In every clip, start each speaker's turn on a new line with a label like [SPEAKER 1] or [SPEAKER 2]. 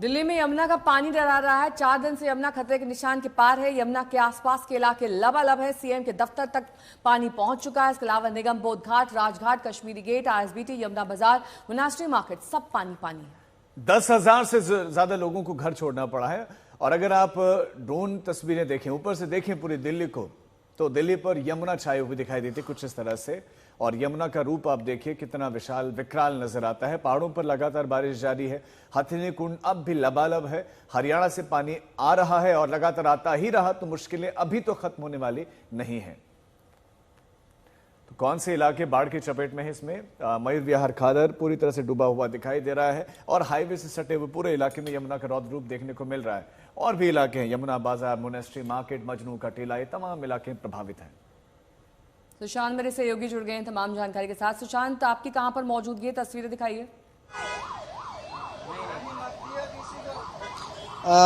[SPEAKER 1] दिल्ली में यमुना का पानी डरा रहा है। 4 दिन से यमुना खतरे के निशान के पार है। यमुना के आसपास के इलाके लबालब है। सीएम के दफ्तर तक पानी पहुंच चुका है। इसके अलावा निगम बोध घाट, राजघाट, कश्मीरी गेट, आईएसबीटी, यमुना बाजार, मोनास्ट्री मार्केट, सब पानी पानी है।
[SPEAKER 2] 10,000 से ज्यादा लोगों को घर छोड़ना पड़ा है। और अगर आप ड्रोन तस्वीरें देखें, ऊपर से देखें पूरी दिल्ली को, तो दिल्ली पर यमुना छाई हुई दिखाई देती कुछ इस तरह से। और यमुना का रूप आप देखिए कितना विशाल विकराल नजर आता है। पहाड़ों पर लगातार बारिश जारी है। हथिनी कुंड अब भी लबालब है। हरियाणा से पानी आ रहा है और लगातार आता ही रहा तो मुश्किलें अभी तो खत्म होने वाली नहीं है। तो कौन से इलाके बाढ़ की चपेट में है? इसमें मयूर विहार खादर पूरी तरह से डूबा हुआ दिखाई दे रहा है और हाईवे से सटे हुए पूरे इलाके में यमुना का रौद्र रूप देखने को मिल रहा है। और भी इलाके हैं, यमुना बाजार, मोनेस्ट्री मार्केट, मजनू का टीला, ये तमाम इलाके प्रभावित हैं।
[SPEAKER 1] सुशांत मेरे सहयोगी जुड़ गए हैं तमाम जानकारी के साथ। सुशांत, आपकी कहां पर मौजूदगी है? तस्वीरें दिखाइए।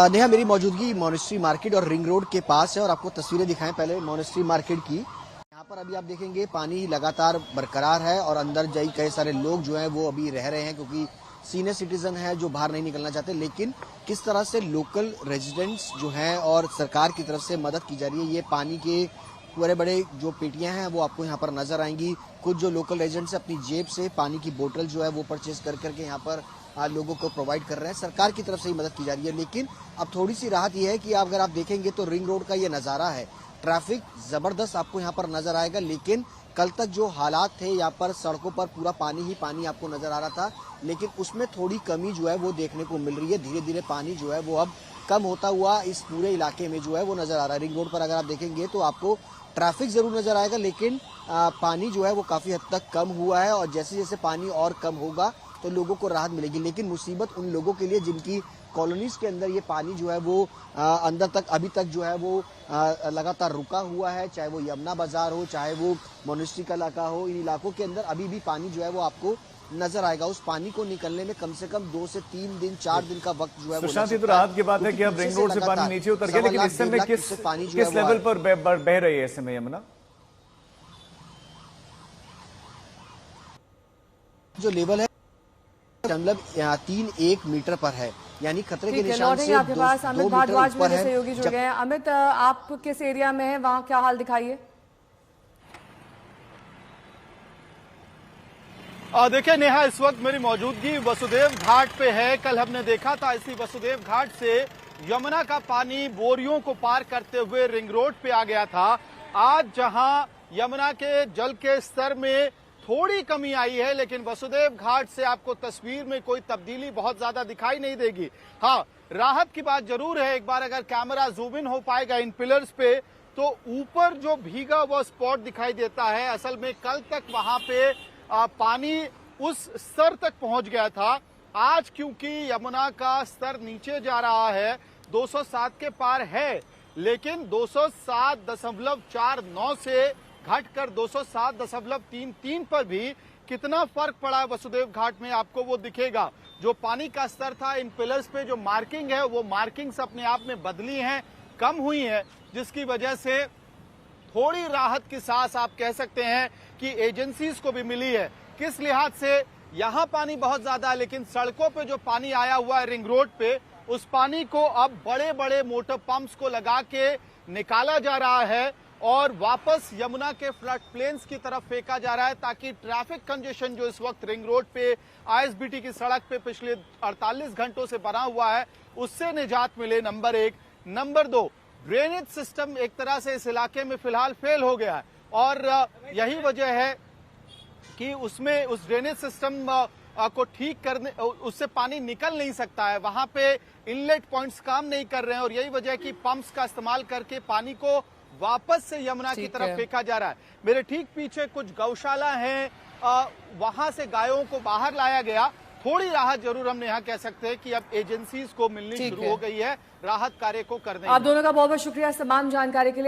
[SPEAKER 3] नेहा, मेरी मौजूदगी मोनेस्ट्री मार्केट और रिंग रोड के पास है और आपको तस्वीरें दिखाएं पहले मोनेस्ट्री मार्केट की। यहाँ पर अभी आप देखेंगे पानी लगातार बरकरार है और अंदर जाई कई सारे लोग जो हैं वो अभी रह रहे हैं क्योंकि सीनियर सिटीजन है जो बाहर नहीं निकलना चाहते। लेकिन किस तरह से लोकल रेजिडेंट्स जो हैं और सरकार की तरफ से मदद की जा रही है, ये पानी के बड़े बड़े जो पेटियां हैं वो आपको यहाँ पर नजर आएंगी। कुछ जो लोकल रेजिडेंट्स अपनी जेब से पानी की बोतल जो है वो परचेज कर करके यहाँ पर लोगों को प्रोवाइड कर रहे हैं। सरकार की तरफ से ही मदद की जा रही है। लेकिन अब थोड़ी सी राहत ये है कि अगर आप देखेंगे तो रिंग रोड का ये नजारा है, ट्रैफिक जबरदस्त आपको यहाँ पर नजर आएगा। लेकिन कल तक जो हालात थे यहाँ पर सड़कों पर पूरा पानी ही पानी आपको नजर आ रहा था, लेकिन उसमें थोड़ी कमी जो है वो देखने को मिल रही है। धीरे धीरे पानी जो है वो अब कम होता हुआ इस पूरे इलाके में जो है वो नजर आ रहा है। रिंग रोड पर अगर आप देखेंगे तो आपको ट्रैफिक जरूर नजर आएगा, लेकिन पानी जो है वो काफी हद तक कम हुआ है और जैसे जैसे पानी और कम होगा तो लोगों को राहत मिलेगी। लेकिन मुसीबत उन लोगों के लिए जिनकी कॉलोनीज के अंदर ये पानी जो है वो अंदर तक अभी तक जो है वो लगातार रुका हुआ है, चाहे वो यमुना बाजार हो, चाहे वो मोनेस्ट्री का इलाका हो। इन इलाकों के अंदर अभी भी पानी जो है वो आपको नजर आएगा। उस पानी को निकलने में कम से कम 2 से 3 दिन 4 दिन का वक्त जो है
[SPEAKER 2] सुशांत, तो राहत की बात है कि अब रिंग रोड से पानी नीचे उतर गया, लेकिन इस समय किस लेवल पर बह रही है इस समय यमुना?
[SPEAKER 3] जो लेवल है 3.1 मीटर पर है, यानी खतरे के निशान से
[SPEAKER 1] आपके पास अमित भारद्वाज मेरे सहयोगी जुड़ गए हैं। अमित, आप किस एरिया में है, वहां क्या हाल दिखाइए?
[SPEAKER 4] देखिए नेहा, इस वक्त मेरी मौजूदगी वसुदेव घाट पे है। कल हमने देखा था इसी वसुदेव घाट से यमुना का पानी बोरियों को पार करते हुए रिंग रोड पे आ गया था। आज जहां यमुना के जल के स्तर में थोड़ी कमी आई है, लेकिन वसुदेव घाट से आपको तस्वीर में कोई तब्दीली बहुत ज्यादा दिखाई नहीं देगी। हाँ, राहत की बात जरूर है। एक बार अगर कैमरा जूम इन हो पाएगा इन पिलर्स पे तो ऊपर जो भीगा हुआ स्पॉट दिखाई देता है, असल में कल तक वहां पे पानी उस स्तर तक पहुंच गया था। आज क्योंकि यमुना का स्तर नीचे जा रहा है, 207 के पार है, लेकिन 207.49 से घटकर 207.33 पर भी कितना फर्क पड़ा है वसुदेव घाट में आपको वो दिखेगा। जो पानी का स्तर था, इन पिलर्स पे जो मार्किंग है वो मार्किंग्स अपने आप में बदली हैं, कम हुई हैं, जिसकी वजह से थोड़ी राहत की सांस आप कह सकते हैं कि एजेंसीज को भी मिली है। किस लिहाज से? यहाँ पानी बहुत ज्यादा है, लेकिन सड़कों पे जो पानी आया हुआ है रिंग रोड पे, उस पानी को अब बड़े बड़े मोटर पंप्स को लगा के निकाला जा रहा है और वापस यमुना के फ्लड प्लेन्स की तरफ फेंका जा रहा है, ताकि ट्रैफिक कंजेशन जो इस वक्त रिंग रोड पे आईएसबीटी की सड़क पे पिछले 48 घंटों से बना हुआ है, उससे निजात मिले। नंबर 1। नंबर 2, ड्रेनेज सिस्टम एक तरह से इस इलाके में फिलहाल फेल हो गया है और यही वजह है कि उसमें उस ड्रेनेज सिस्टम को ठीक करने, उससे पानी निकल नहीं सकता है। वहां पे इनलेट पॉइंट्स काम नहीं कर रहे हैं और यही वजह है कि पंप्स का इस्तेमाल करके पानी को वापस से यमुना की तरफ फेंका जा रहा है। मेरे ठीक पीछे कुछ गौशाला हैं, वहां से गायों को बाहर लाया गया। थोड़ी राहत जरूर हम यहाँ कह सकते हैं कि अब एजेंसीज को मिलनी शुरू हो गई है राहत कार्य को करने।
[SPEAKER 1] आप दोनों का बहुत बहुत शुक्रिया तमाम जानकारी के लिए।